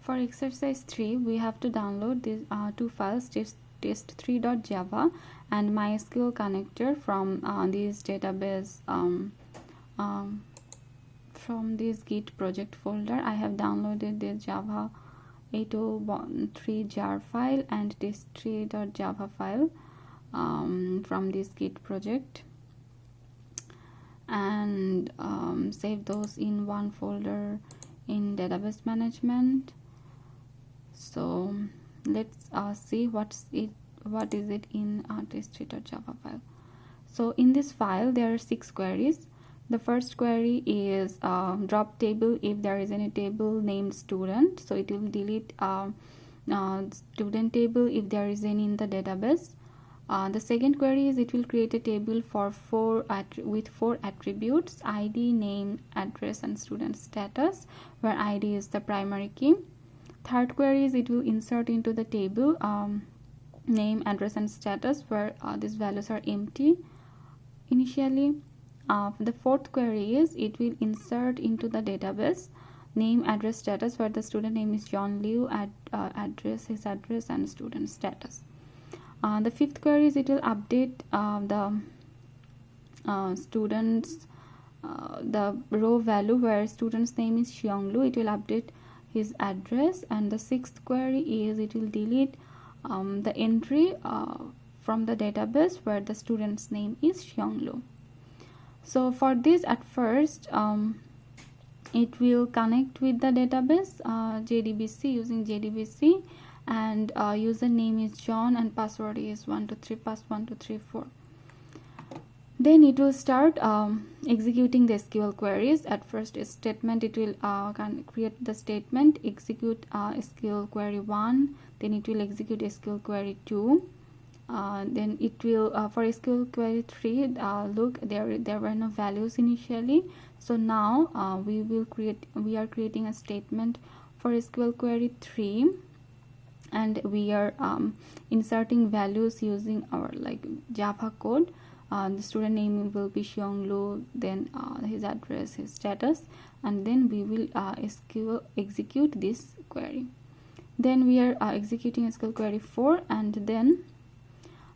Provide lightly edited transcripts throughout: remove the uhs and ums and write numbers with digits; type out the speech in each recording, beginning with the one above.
For exercise 3, we have to download these two files, test3.java and MySQL connector from this database, from this Git project folder. I have downloaded this Java 803 jar file and test3.java file from this Git project, and save those in one folder in database management. So let's see what is it in test3.java file. So in this file there are 6 queries. The first query is drop table if there is any table named student, so it will delete student table if there is any in the database. The second query is it will create a table for with 4 attributes: ID, name, address, and student status, where ID is the primary key. Third query is it will insert into the table name, address, and status, where these values are empty initially. The fourth query is it will insert into the database name, address, status, where the student name is John Liu, his address, and student status. The fifth query is it will update the students the row value where student's name is Xiong Lu. It will update his address. And the sixth query is it will delete the entry from the database where the student's name is Xiong Lu. So for this, at first it will connect with the database JDBC, using JDBC, and username is John and password is 123 pass 1234. Then it will start executing the SQL queries. At first statement, it will create the statement, execute SQL query 1, then it will execute SQL query 2. Then it will for SQL query 3, look, there were no values initially, so now we are creating a statement for SQL query 3, and we are inserting values using our Java code. The student name will be Xiong Lu, then his address, his status, and then we will execute this query. Then we are executing SQL query 4, and then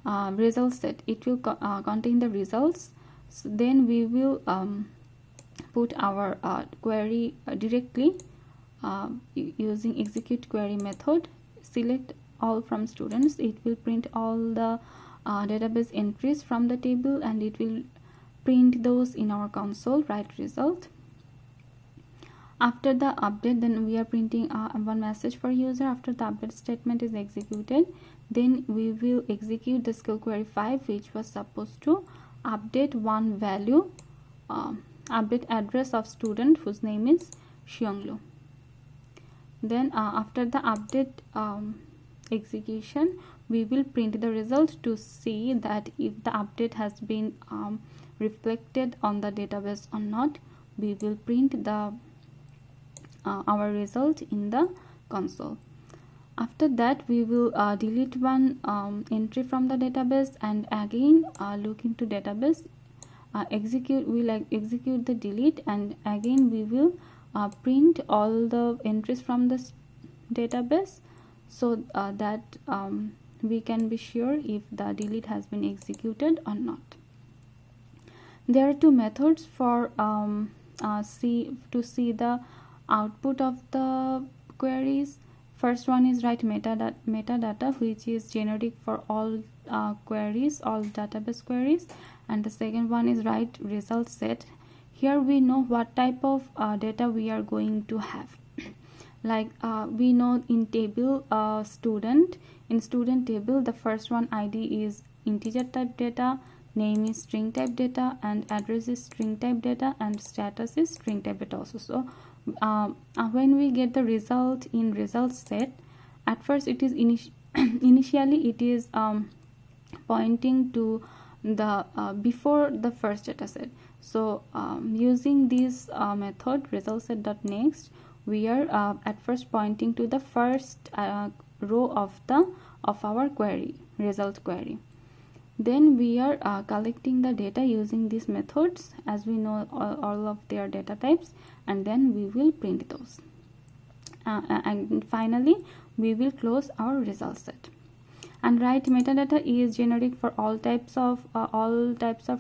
result set, it will contain the results. So then we will put our query directly using execute query method. Select all from students. It will print all the database entries from the table, and it will print those in our console, write result. After the update, then we are printing one message for user. After the update statement is executed, then we will execute the SQL query 5, which was supposed to update one value, update address of student whose name is Xiong Lu. Then after the update execution, we will print the result to see that if the update has been reflected on the database or not. We will print the our result in the console. After that, we will delete one entry from the database, and again look into database, execute the delete, and again we will print all the entries from this database, so that we can be sure if the delete has been executed or not. There are two methods for to see the output of the queries. First one is write metadata, which is generic for all queries, all database queries, and the second one is write result set. Here we know what type of data we are going to have. We know in table student, in student table, the first one ID is integer type data, name is string type data, and address is string type data, and status is string type data also. So when we get the result in result set, at first it is initially it is pointing to the before the first data set. So using this method result_set.next, we are at first pointing to the first row of our query, result query. Then we are collecting the data using these methods, as we know all of their data types, and then we will print those. and finally we will close our result set. And write metadata is generic for all types of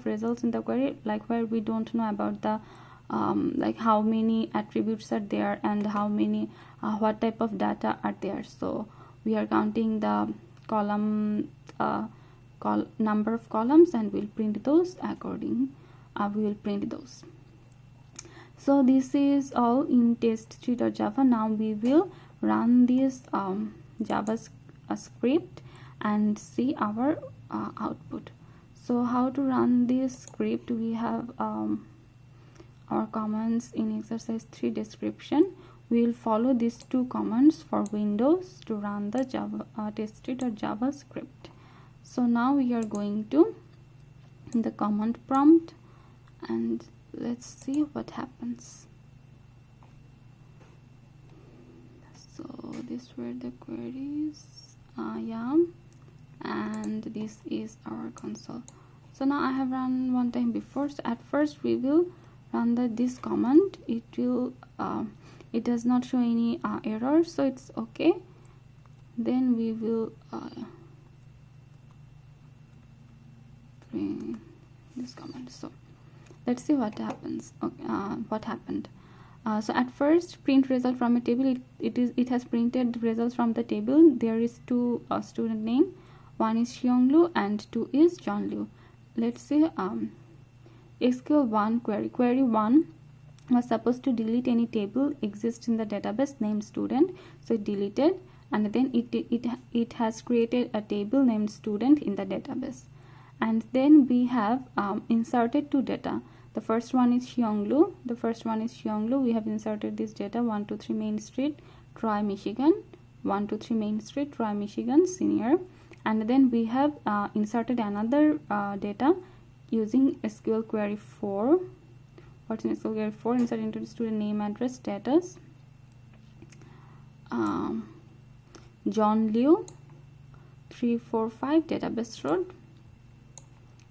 results in the query, like where we don't know about the like how many attributes are there and how many what type of data are there. So we are counting the column number of columns, and we'll print those according we will print those. So this is all in testtree.java. Now we will run this JavaScript and see our output. So how to run this script? We have our commands in exercise 3 description. We will follow these 2 commands for Windows to run the testtree.java script. So now we are going to the command prompt and let's see what happens. So these were the queries, yeah, and this is our console. So now I have run one time before. So at first we will run this command. It will it does not show any error, so it's okay. Then we will print this command. So let's see what happens. Okay, what happened. So at first, print result from a table. It has printed results from the table. There is 2 student name. One is Xiong Lu and 2 is John Liu. Let's say SQL1 query. Query 1 was supposed to delete any table exists in the database named student. So it deleted, and then it has created a table named student in the database. And then we have inserted 2 data. The first one is Xiong Lu. We have inserted this data: 123 Main Street, Troy, Michigan. 123 Main Street, Troy, Michigan, senior. And then we have inserted another data using SQL query 4. What's in SQL query 4? Insert into the student name, address, status. John Liu, 345 Database Road.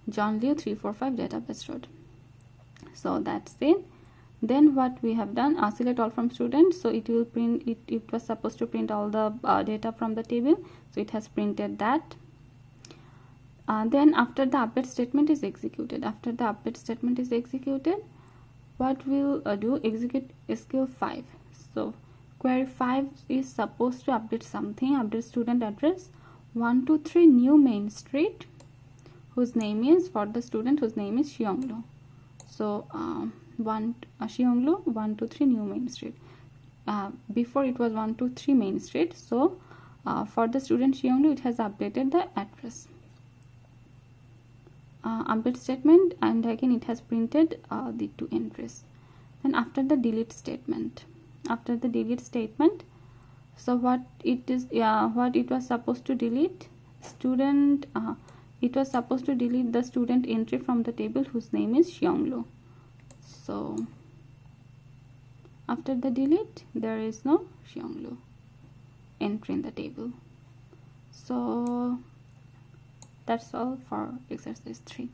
John Liu, 345 Database Road. So that's it. Then what we have done, select all from student. So it will print it was supposed to print all the data from the table, so it has printed that. Then after the update statement is executed, what we'll do, execute SQL 5. So query 5 is supposed to update something. Update student address 123 New Main Street, whose name is, for the student whose name is Xiong Lu. So Xiong Lu, 123 New Main Street. Before it was 123 Main Street. So for the student Xiong Lu, it has updated the address. Update statement, and again it has printed the 2 entries. Then after the delete statement, so what it is, what it was supposed to delete, student. It was supposed to delete the student entry from the table whose name is Xiong Lu. So after the delete, there is no Xiong Lu entry in the table. So that's all for exercise 3.